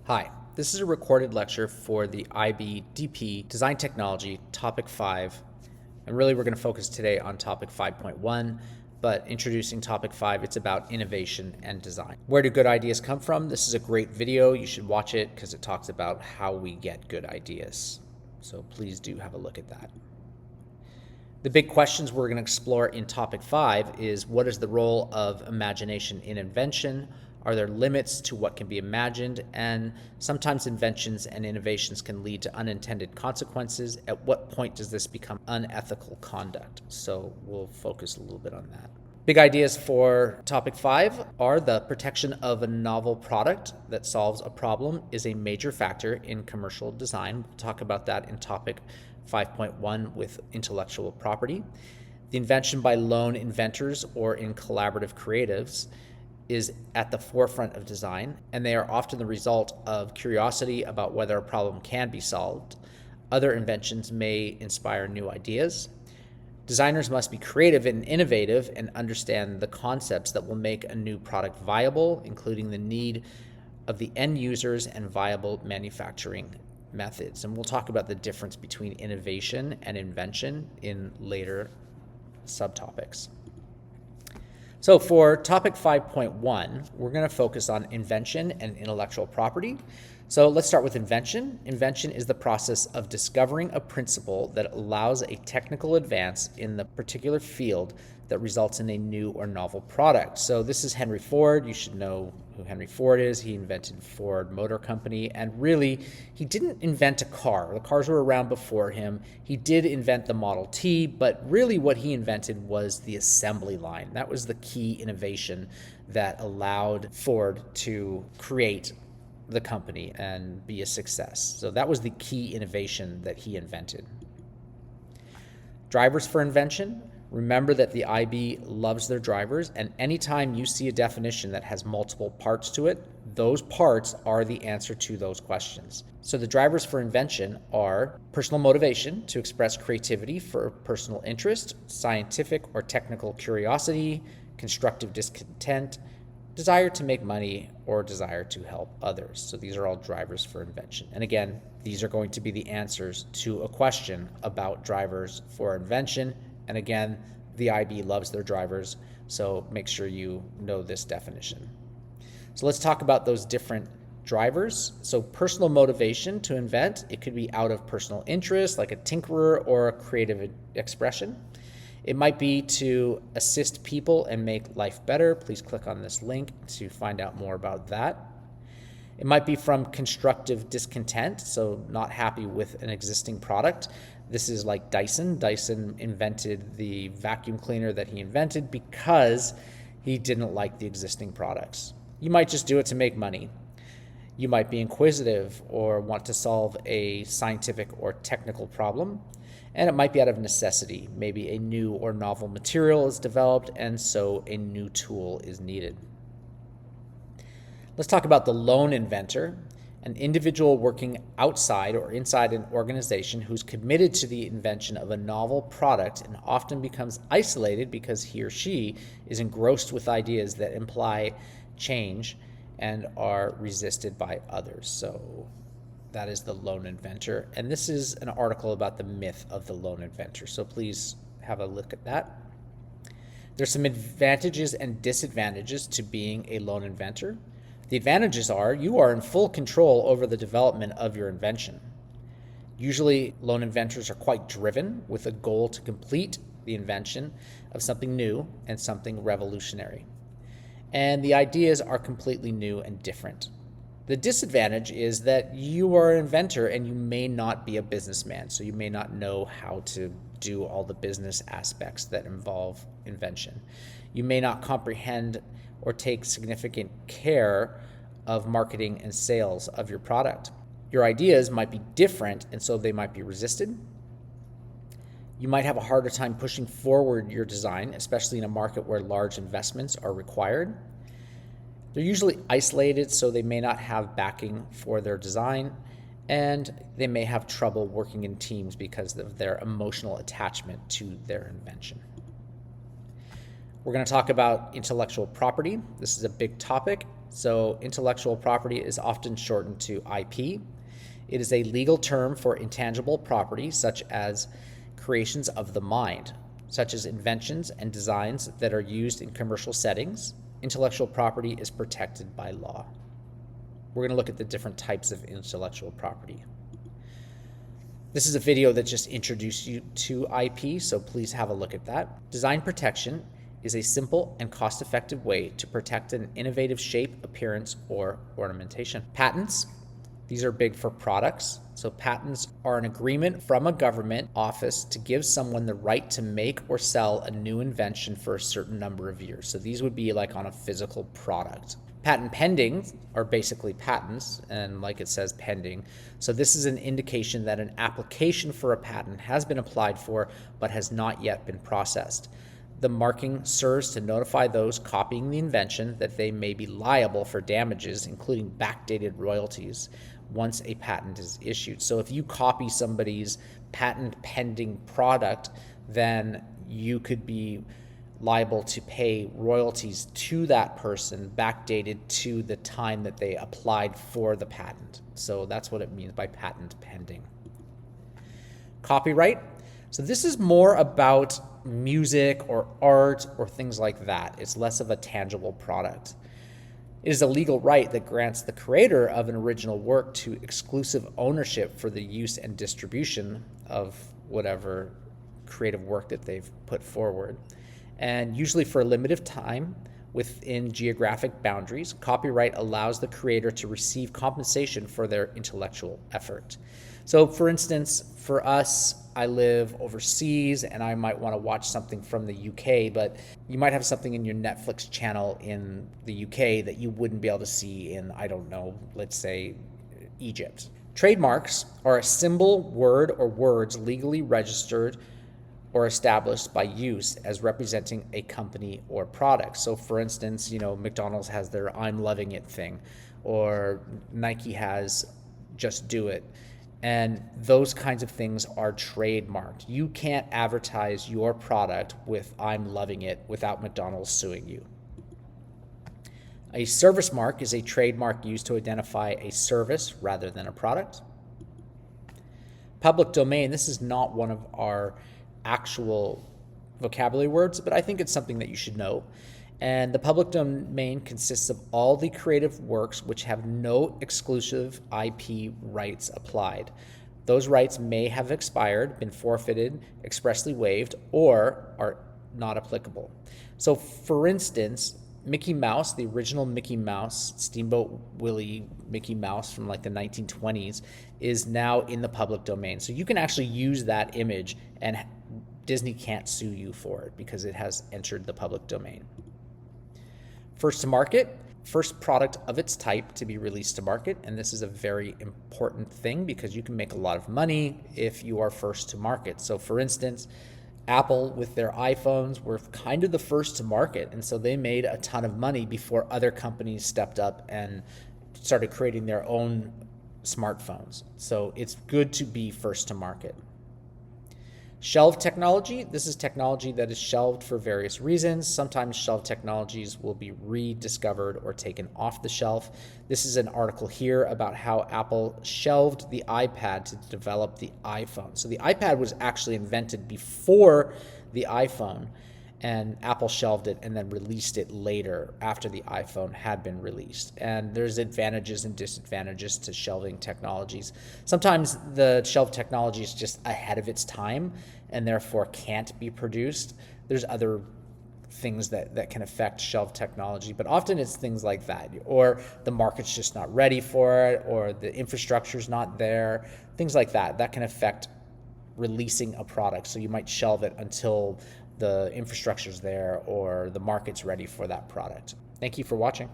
Hi, this is a recorded lecture for the IB-DP Design Technology Topic 5. And really we're going to focus today on Topic 5.1, but introducing Topic 5, it's about innovation and design. Where do good ideas come from? This is a great video. You should watch it because it talks about how we get good ideas. So please do have a look at that. The big questions we're going to explore in Topic 5 is what is the role of imagination in invention? Are there limits to what can be imagined? And sometimes inventions and innovations can lead to unintended consequences. At what point does this become unethical conduct? So we'll focus a little bit on that. Big ideas for Topic 5 are the protection of a novel product that solves a problem is a major factor in commercial design. We'll talk about that in Topic 5.1 with intellectual property. The invention by lone inventors or in collaborative creatives is at the forefront of design, and they are often the result of curiosity about whether a problem can be solved. Other inventions may inspire new ideas. Designers must be creative and innovative and understand the concepts that will make a new product viable, including the need of the end users and viable manufacturing methods. And we'll talk about the difference between innovation and invention in later subtopics. So for Topic 5.1, we're going to focus on invention and intellectual property. So let's start with invention. Invention is the process of discovering a principle that allows a technical advance in the particular field that results in a new or novel product. So this is Henry Ford. You should know who Henry Ford is. He invented Ford Motor Company, and really, he didn't invent a car. The cars were around before him. He did invent the Model T, but really what he invented was the assembly line. That was the key innovation that allowed Ford to create the company and be a success. So that was the key innovation that he invented. Drivers for invention. Remember that the IB loves their drivers, and anytime you see a definition that has multiple parts to it, those parts are the answer to those questions. So the drivers for invention are personal motivation to express creativity for personal interest, scientific or technical curiosity, constructive discontent, desire to make money, or desire to help others. So these are all drivers for invention. And again, these are going to be the answers to a question about drivers for invention. And again, the IB loves their drivers, so make sure you know this definition. So let's talk about those different drivers. So personal motivation to invent, it could be out of personal interest, like a tinkerer or a creative expression. It might be to assist people and make life better. Please click on this link to find out more about that. It might be from constructive discontent, so not happy with an existing product. This is like Dyson. Dyson invented the vacuum cleaner that he invented because he didn't like the existing products. You might just do it to make money. You might be inquisitive or want to solve a scientific or technical problem. And it might be out of necessity. Maybe a new or novel material is developed, and so a new tool is needed. Let's talk about the lone inventor, an individual working outside or inside an organization who's committed to the invention of a novel product and often becomes isolated because he or she is engrossed with ideas that imply change and are resisted by others. So that is the lone inventor. And this is an article about the myth of the lone inventor. So please have a look at that. There's some advantages and disadvantages to being a lone inventor. The advantages are you are in full control over the development of your invention. Usually, lone inventors are quite driven with a goal to complete the invention of something new and something revolutionary. And the ideas are completely new and different. The disadvantage is that you are an inventor and you may not be a businessman, so you may not know how to do all the business aspects that involve invention. You may not comprehend or take significant care of marketing and sales of your product. Your ideas might be different, and so they might be resisted. You might have a harder time pushing forward your design, especially in a market where large investments are required. They're usually isolated, so they may not have backing for their design, and they may have trouble working in teams because of their emotional attachment to their invention. We're going to talk about intellectual property. This is a big topic. So intellectual property is often shortened to IP. It is a legal term for intangible property, such as creations of the mind, such as inventions and designs that are used in commercial settings. Intellectual property is protected by law. We're going to look at the different types of intellectual property. This is a video that just introduced you to IP, so please have a look at that. Design protection is a simple and cost-effective way to protect an innovative shape, appearance, or ornamentation. Patents. These are big for products. So patents are an agreement from a government office to give someone the right to make or sell a new invention for a certain number of years. So these would be like on a physical product. Patent pending are basically patents, and like it says, pending. So this is an indication that an application for a patent has been applied for but has not yet been processed. The marking serves to notify those copying the invention that they may be liable for damages, including backdated royalties, once a patent is issued. So if you copy somebody's patent pending product, then you could be liable to pay royalties to that person backdated to the time that they applied for the patent. So that's what it means by patent pending. Copyright. So this is more about music or art or things like that. It's less of a tangible product. It is a legal right that grants the creator of an original work to exclusive ownership for the use and distribution of whatever creative work that they've put forward. And usually for a limited time within geographic boundaries, copyright allows the creator to receive compensation for their intellectual effort. So for instance, for us, I live overseas and I might want to watch something from the UK, but you might have something in your Netflix channel in the UK that you wouldn't be able to see in, I don't know, let's say Egypt. Trademarks are a symbol, word, or words legally registered or established by use as representing a company or product. So for instance, McDonald's has their I'm loving it thing, or Nike has just do it. And those kinds of things are trademarked. You can't advertise your product with I'm loving it without McDonald's suing you. A service mark is a trademark used to identify a service rather than a product. Public domain, this is not one of our actual vocabulary words, but I think it's something that you should know. And the public domain consists of all the creative works which have no exclusive IP rights applied. Those rights may have expired, been forfeited, expressly waived, or are not applicable. So for instance, Mickey Mouse, the original Mickey Mouse, Steamboat Willie Mickey Mouse from like the 1920s, is now in the public domain. So you can actually use that image and Disney can't sue you for it because it has entered the public domain. First to market, first product of its type to be released to market. And this is a very important thing because you can make a lot of money if you are first to market. So for instance, Apple with their iPhones were kind of the first to market. And so they made a ton of money before other companies stepped up and started creating their own smartphones. So it's good to be first to market. Shelved technology. This is technology that is shelved for various reasons. Sometimes shelved technologies will be rediscovered or taken off the shelf. This is an article here about how Apple shelved the iPad to develop the iPhone. So the iPad was actually invented before the iPhone, and Apple shelved it and then released it later after the iPhone had been released. And there's advantages and disadvantages to shelving technologies. Sometimes the shelved technology is just ahead of its time and therefore can't be produced. There's other things that can affect shelved technology, but often it's things like that, or the market's just not ready for it, or the infrastructure's not there, things like that. That can affect releasing a product. So you might shelve it until the infrastructure's there or the market's ready for that product. Thank you for watching.